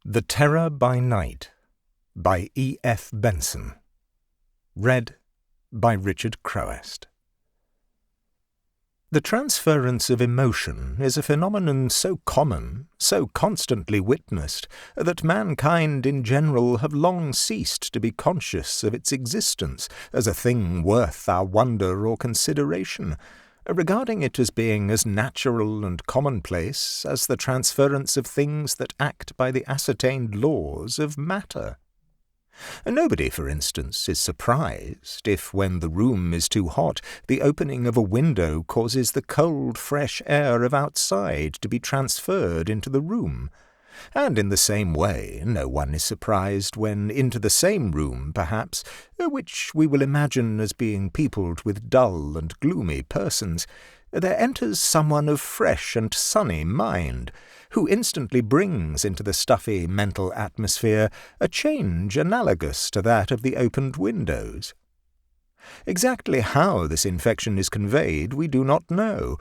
The Terror by Night by E F Benson. Read by Richard Crowest. The transference of emotion is a phenomenon so common, so constantly witnessed, that mankind in general have long ceased to be conscious of its existence as a thing worth our wonder or consideration, regarding it as being as natural and commonplace as the transference of things that act by the ascertained laws of matter. Nobody, for instance, is surprised if, when the room is too hot, the opening of a window causes the cold, fresh air of outside to be transferred into the room. And in the same way, no one is surprised when into the same room, perhaps, which we will imagine as being peopled with dull and gloomy persons, there enters someone of fresh and sunny mind, who instantly brings into the stuffy mental atmosphere a change analogous to that of the opened windows. Exactly how this infection is conveyed we do not know,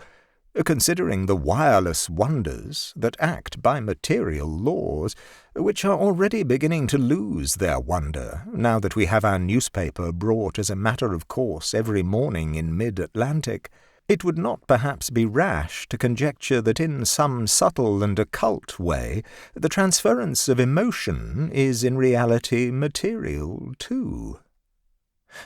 considering the wireless wonders that act by material laws, which are already beginning to lose their wonder, now that we have our newspaper brought as a matter of course every morning in mid-Atlantic. It would not perhaps be rash to conjecture that in some subtle and occult way the transference of emotion is in reality material too.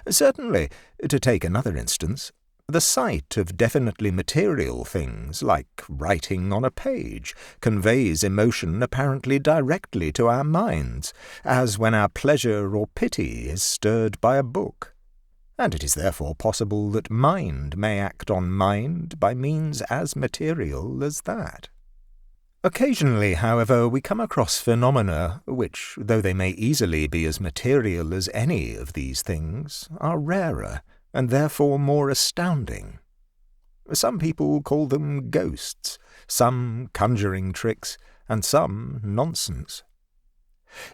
Certainly, to take another instance, the sight of definitely material things, like writing on a page, conveys emotion apparently directly to our minds, as when our pleasure or pity is stirred by a book. And it is therefore possible that mind may act on mind by means as material as that. Occasionally, however, we come across phenomena which, though they may easily be as material as any of these things, are rarer, and therefore more astounding. Some people call them ghosts, some conjuring tricks, and some nonsense.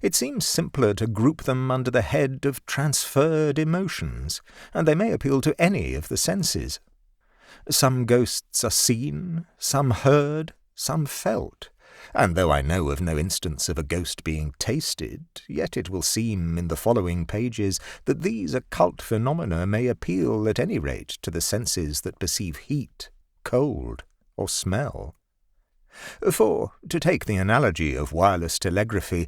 It seems simpler to group them under the head of transferred emotions, and they may appeal to any of the senses. Some ghosts are seen, some heard, some felt, and though I know of no instance of a ghost being tasted, yet it will seem in the following pages that these occult phenomena may appeal at any rate to the senses that perceive heat, cold, or smell. For, to take the analogy of wireless telegraphy,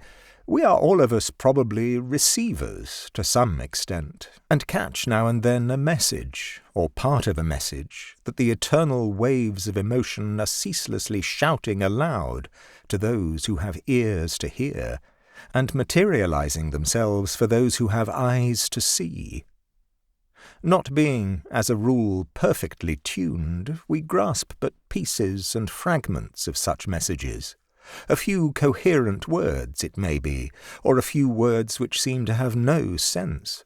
we are all of us probably receivers to some extent, and catch now and then a message, or part of a message, that the eternal waves of emotion are ceaselessly shouting aloud to those who have ears to hear, and materializing themselves for those who have eyes to see. Not being, as a rule, perfectly tuned, we grasp but pieces and fragments of such messages. A few coherent words, it may be, or a few words which seem to have no sense.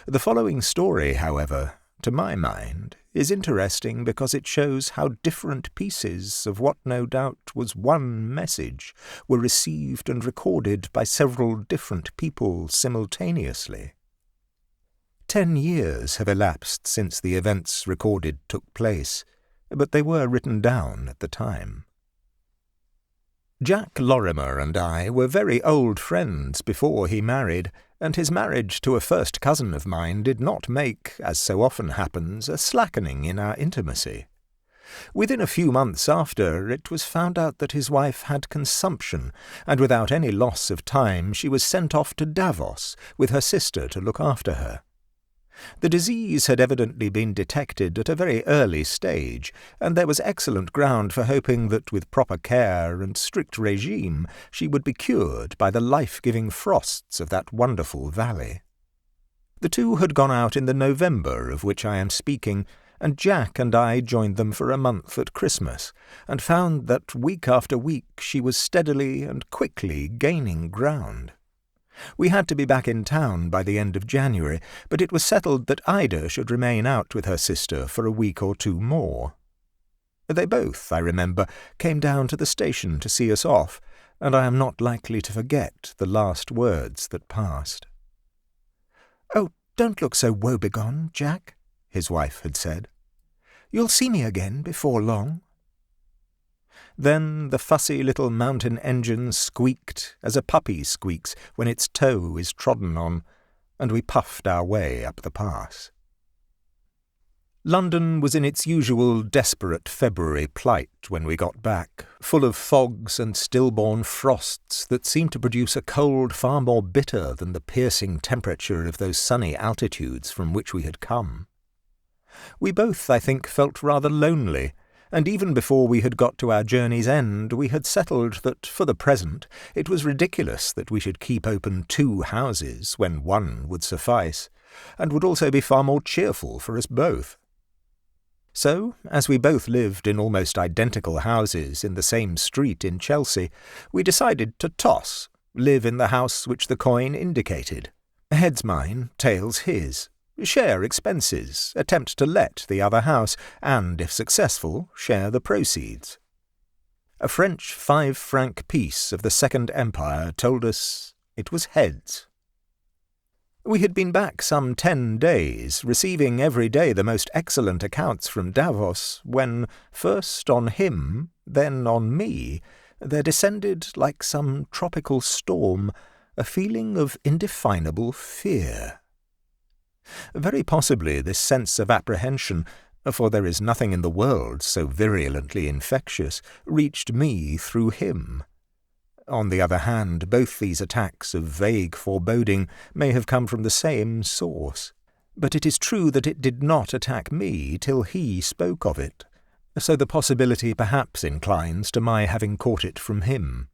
The following story, however, to my mind, is interesting because it shows how different pieces of what no doubt was one message were received and recorded by several different people simultaneously. 10 years have elapsed since the events recorded took place, but they were written down at the time. Jack Lorimer and I were very old friends before he married, and his marriage to a first cousin of mine did not make, as so often happens, a slackening in our intimacy. Within a few months after, it was found out that his wife had consumption, and without any loss of time she was sent off to Davos with her sister to look after her. The disease had evidently been detected at a very early stage, and there was excellent ground for hoping that with proper care and strict regime she would be cured by the life-giving frosts of that wonderful valley. The two had gone out in the November of which I am speaking, and Jack and I joined them for a month at Christmas, and found that week after week she was steadily and quickly gaining ground. We had to be back in town by the end of January, but it was settled that Ida should remain out with her sister for a week or two more. They both, I remember, came down to the station to see us off, and I am not likely to forget the last words that passed. "Oh, don't look so woebegone, Jack," his wife had said. "You'll see me again before long." Then the fussy little mountain engine squeaked as a puppy squeaks when its toe is trodden on, and we puffed our way up the pass. London was in its usual desperate February plight when we got back, full of fogs and stillborn frosts that seemed to produce a cold far more bitter than the piercing temperature of those sunny altitudes from which we had come. We both, I think, felt rather lonely, and even before we had got to our journey's end we had settled that, for the present, it was ridiculous that we should keep open 2 houses when one would suffice, and would also be far more cheerful for us both. So, as we both lived in almost identical houses in the same street in Chelsea, we decided to toss, live in the house which the coin indicated. Heads mine, tails his. Share expenses, attempt to let the other house, and, if successful, share the proceeds. A French 5-franc piece of the Second Empire told us it was heads. We had been back some 10 days, receiving every day the most excellent accounts from Davos, when, first on him, then on me, there descended, like some tropical storm, a feeling of indefinable fear. Very possibly this sense of apprehension, for there is nothing in the world so virulently infectious, reached me through him. On the other hand, both these attacks of vague foreboding may have come from the same source. But it is true that it did not attack me till he spoke of it, so the possibility perhaps inclines to my having caught it from him.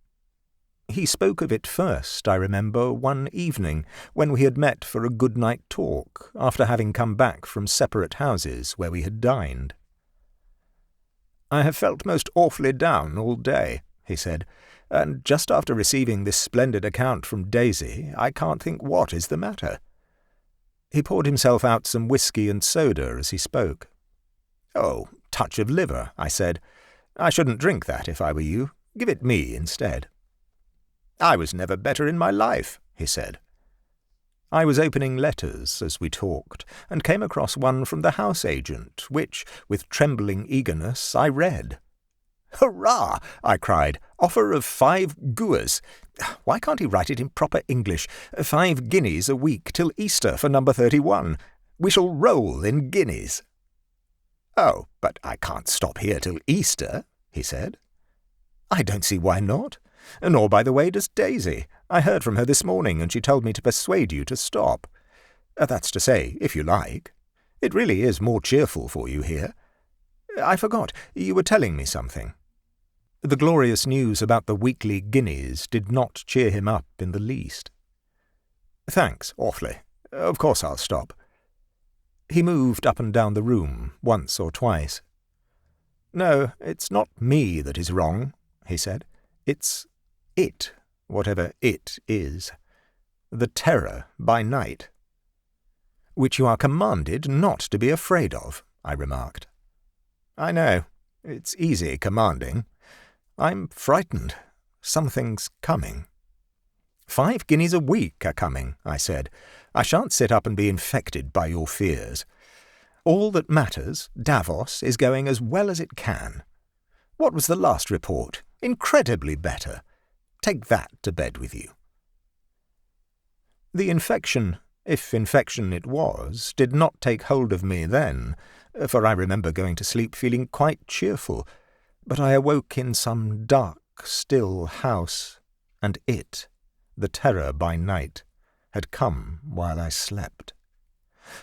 He spoke of it first, I remember, one evening, when we had met for a good-night talk, after having come back from separate houses where we had dined. "I have felt most awfully down all day," he said, "and just after receiving this splendid account from Daisy, I can't think what is the matter." He poured himself out some whisky and soda as he spoke. "Oh, touch of liver," I said. "I shouldn't drink that if I were you. Give it me instead." "I was never better in my life," he said. I was opening letters as we talked, and came across one from the house agent, which, with trembling eagerness, I read. "Hurrah!" I cried. "Offer of 5 guers. Why can't he write it in proper English? 5 guineas a week till Easter for number 31. We shall roll in guineas." "Oh, but I can't stop here till Easter," he said. "I don't see why not. Nor, by the way, does Daisy. I heard from her this morning, and she told me to persuade you to stop. That's to say, if you like. It really is more cheerful for you here. I forgot, you were telling me something." The glorious news about the weekly guineas did not cheer him up in the least. "Thanks, awfully. Of course I'll stop." He moved up and down the room once or twice. "No, it's not me that is wrong," he said. "It's it, whatever it is. The terror by night." "Which you are commanded not to be afraid of," I remarked. "I know. It's easy commanding. I'm frightened. Something's coming." 5 guineas a week are coming," I said. "I shan't sit up and be infected by your fears. All that matters, Davos, is going as well as it can. What was the last report? Incredibly better. Take that to bed with you." The infection, if infection it was, did not take hold of me then, for I remember going to sleep feeling quite cheerful, but I awoke in some dark, still house, and it, the terror by night, had come while I slept.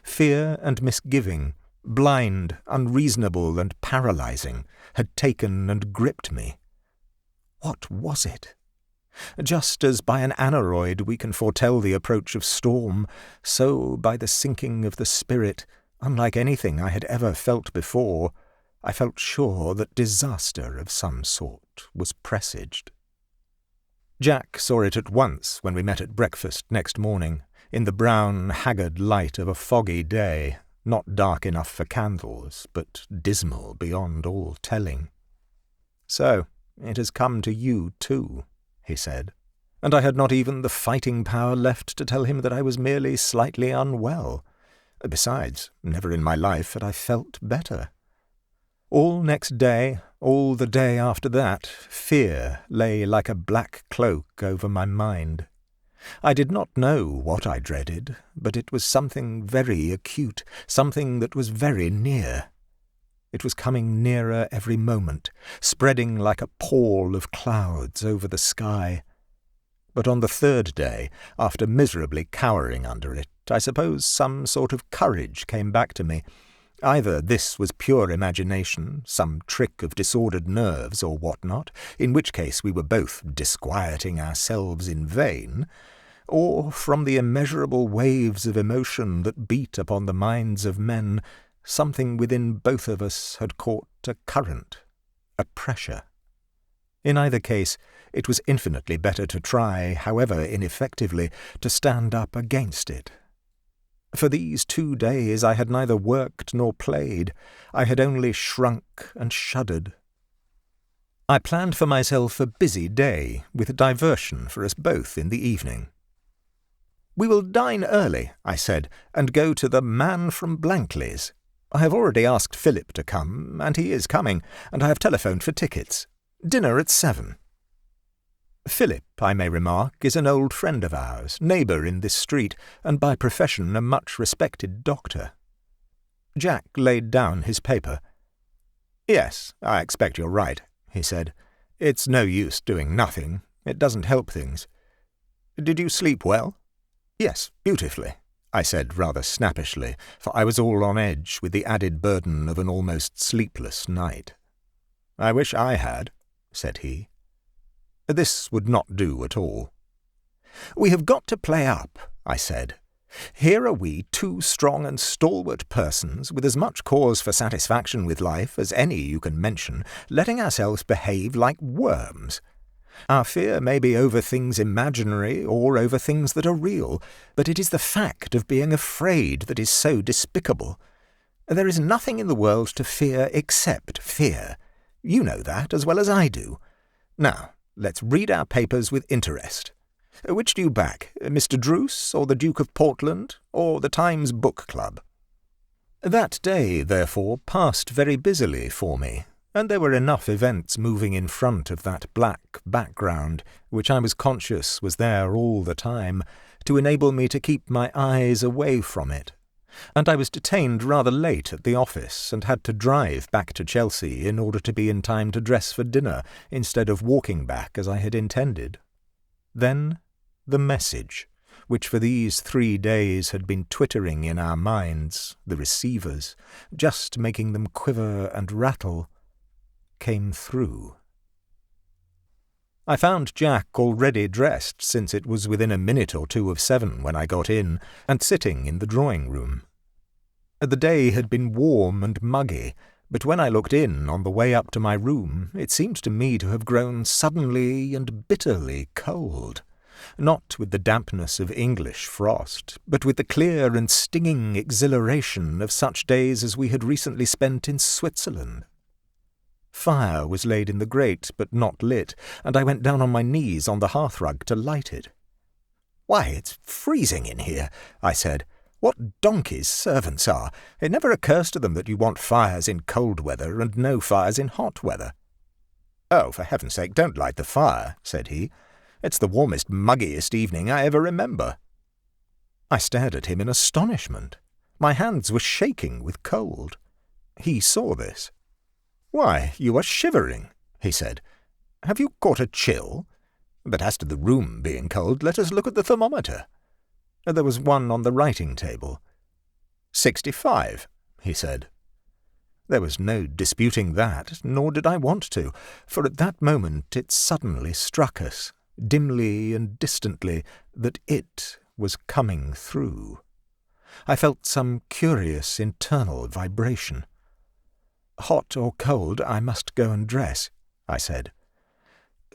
Fear and misgiving, blind, unreasonable, and paralyzing, had taken and gripped me. What was it? Just as by an aneroid we can foretell the approach of storm, so by the sinking of the spirit, unlike anything I had ever felt before, I felt sure that disaster of some sort was presaged. Jack saw it at once when we met at breakfast next morning, in the brown, haggard light of a foggy day, not dark enough for candles, but dismal beyond all telling. "So, it has come to you too," he said, and I had not even the fighting power left to tell him that I was merely slightly unwell. Besides, never in my life had I felt better. All next day All the day after that, fear lay like a black cloak over my mind. I did not know what I dreaded, but it was something very acute, something that was very near. It was coming nearer every moment, spreading like a pall of clouds over the sky. But on the third day, after miserably cowering under it, I suppose some sort of courage came back to me. Either this was pure imagination, some trick of disordered nerves or what not, in which case we were both disquieting ourselves in vain, or from the immeasurable waves of emotion that beat upon the minds of men, something within both of us had caught a current, a pressure. In either case, it was infinitely better to try, however ineffectively, to stand up against it. For these 2 days I had neither worked nor played. I had only shrunk and shuddered. I planned for myself a busy day, with a diversion for us both in the evening. "We will dine early," I said, "and go to the Man from Blankley's. I have already asked Philip to come, and he is coming, and I have telephoned for tickets. Dinner at 7. Philip, I may remark, is an old friend of ours, neighbour in this street, and by profession a much-respected doctor." Jack laid down his paper. "Yes, I expect you're right," he said. "It's no use doing nothing. It doesn't help things. Did you sleep well?" "Yes, beautifully," I said rather snappishly, for I was all on edge with the added burden of an almost sleepless night. "I wish I had," said he. This would not do at all. "We have got to play up," I said. "Here are we, 2 strong and stalwart persons, with as much cause for satisfaction with life as any you can mention, letting ourselves behave like worms. Our fear may be over things imaginary or over things that are real, but it is the fact of being afraid that is so despicable. There is nothing in the world to fear except fear. You know that as well as I do. Now, let's read our papers with interest. Which do you back, Mr. Druce, or the Duke of Portland, or the Times Book Club?" That day, therefore, passed very busily for me, and there were enough events moving in front of that black background, which I was conscious was there all the time, to enable me to keep my eyes away from it. And I was detained rather late at the office, and had to drive back to Chelsea in order to be in time to dress for dinner, instead of walking back as I had intended. Then the message, which for these 3 days had been twittering in our minds, the receivers, just making them quiver and rattle, came through. I found Jack already dressed, since it was within a minute or 2 of 7 when I got in, and sitting in the drawing-room. The day had been warm and muggy, but when I looked in on the way up to my room, it seemed to me to have grown suddenly and bitterly cold, not with the dampness of English frost, but with the clear and stinging exhilaration of such days as we had recently spent in Switzerland. Fire was laid in the grate, but not lit, and I went down on my knees on the hearthrug to light it. "Why, it's freezing in here," I said. "What donkeys servants are! It never occurs to them that you want fires in cold weather and no fires in hot weather." "Oh, for heaven's sake, don't light the fire," said he. "It's the warmest, muggiest evening I ever remember." I stared at him in astonishment. My hands were shaking with cold. He saw this. "Why, you are shivering," he said. "Have you caught a chill? But as to the room being cold, let us look at the thermometer." There was one on the writing-table. 65, he said. There was no disputing that, nor did I want to, for at that moment it suddenly struck us, dimly and distantly, that it was coming through. I felt some curious internal vibration. "Hot or cold, I must go and dress," I said.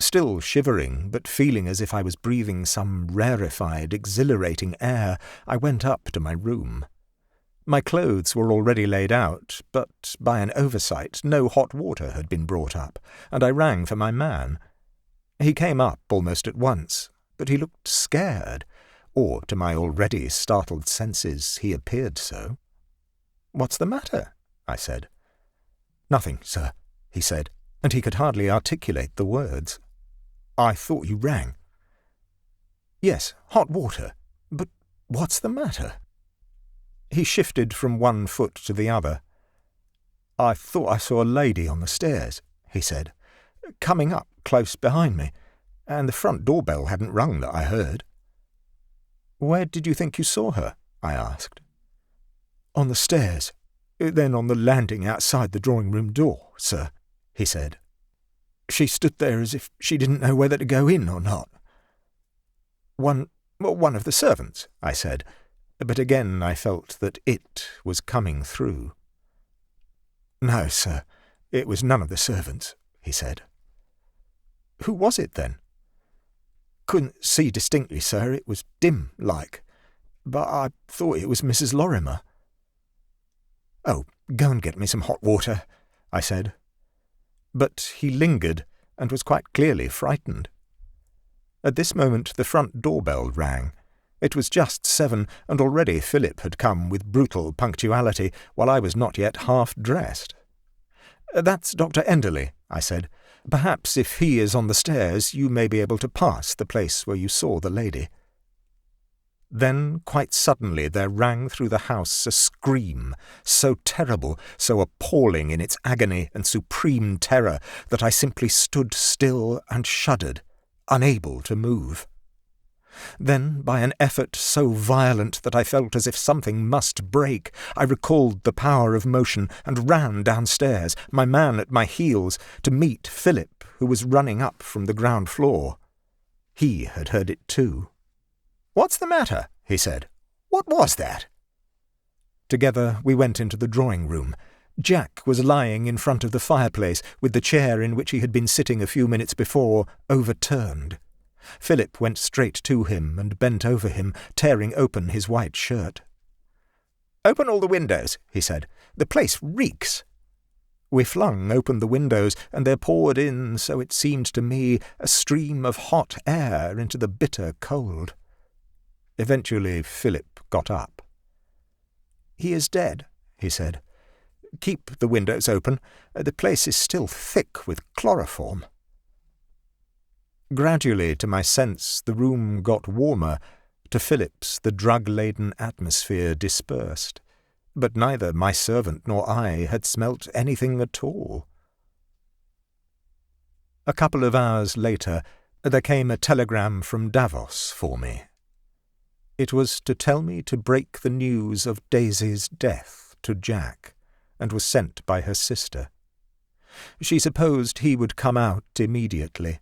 Still shivering, but feeling as if I was breathing some rarefied, exhilarating air, I went up to my room. My clothes were already laid out, but by an oversight no hot water had been brought up, and I rang for my man. He came up almost at once, but he looked scared, or to my already startled senses he appeared so. "What's the matter?" I said. "Nothing, sir," he said, and he could hardly articulate the words. "I thought you rang." "Yes, hot water. But what's the matter?" He shifted from one foot to the other. "I thought I saw a lady on the stairs," he said, "coming up close behind me, and the front doorbell hadn't rung that I heard." "Where did you think you saw her?" I asked. "On the stairs, then on the landing outside the drawing-room door, sir," he said. "She stood there as if she didn't know whether to go in or not." One of the servants," I said, but again I felt that it was coming through. "No, sir, it was none of the servants," he said. "Who was it, then?" "Couldn't see distinctly, sir. It was dim-like. But I thought it was Mrs. Lorimer." "Oh, go and get me some hot water," I said. But he lingered, and was quite clearly frightened. At this moment the front doorbell rang. It was just 7, and already Philip had come with brutal punctuality, while I was not yet half-dressed. "That's Dr. Enderley," I said. "Perhaps if he is on the stairs you may be able to pass the place where you saw the lady." Then, quite suddenly, there rang through the house a scream, so terrible, so appalling in its agony and supreme terror, that I simply stood still and shuddered, unable to move. Then, by an effort so violent that I felt as if something must break, I recalled the power of motion and ran downstairs, my man at my heels, to meet Philip, who was running up from the ground floor. He had heard it too. "What's the matter?" he said. "What was that?" Together we went into the drawing-room. Jack was lying in front of the fireplace, with the chair in which he had been sitting a few minutes before overturned. Philip went straight to him and bent over him, tearing open his white shirt. "Open all the windows," he said. "The place reeks." We flung open the windows, and there poured in, so it seemed to me, a stream of hot air into the bitter cold. Eventually Philip got up. "He is dead," he said. "Keep the windows open. The place is still thick with chloroform." Gradually, to my sense, the room got warmer. To Philip's, the drug-laden atmosphere dispersed. But neither my servant nor I had smelt anything at all. A couple of hours later, there came a telegram from Davos for me. It was to tell me to break the news of Daisy's death to Jack, and was sent by her sister. She supposed he would come out immediately,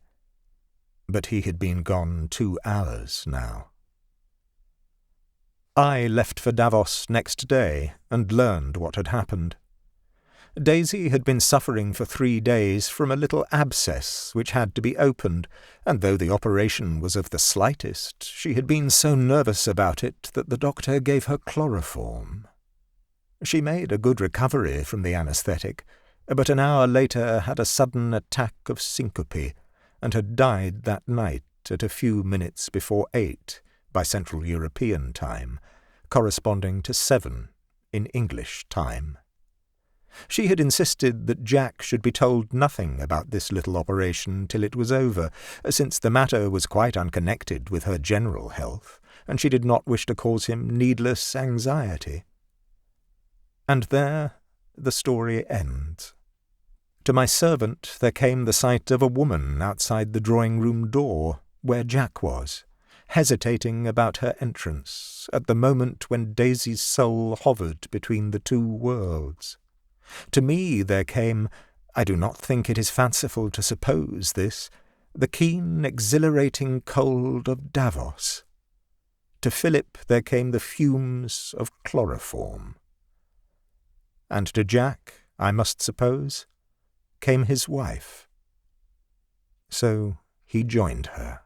but he had been gone 2 hours now. I left for Davos next day and learned what had happened. Daisy had been suffering for 3 days from a little abscess which had to be opened, and though the operation was of the slightest, she had been so nervous about it that the doctor gave her chloroform. She made a good recovery from the anaesthetic, but an hour later had a sudden attack of syncope, and had died that night at a few minutes before 8 by Central European time, corresponding to 7 in English time. She had insisted that Jack should be told nothing about this little operation till it was over, since the matter was quite unconnected with her general health, and she did not wish to cause him needless anxiety. And there the story ends. To my servant there came the sight of a woman outside the drawing-room door, where Jack was, hesitating about her entrance, at the moment when Daisy's soul hovered between the 2 worlds. To me there came, I do not think it is fanciful to suppose this, the keen, exhilarating cold of Davos. To Philip there came the fumes of chloroform. And to Jack, I must suppose, came his wife. So he joined her.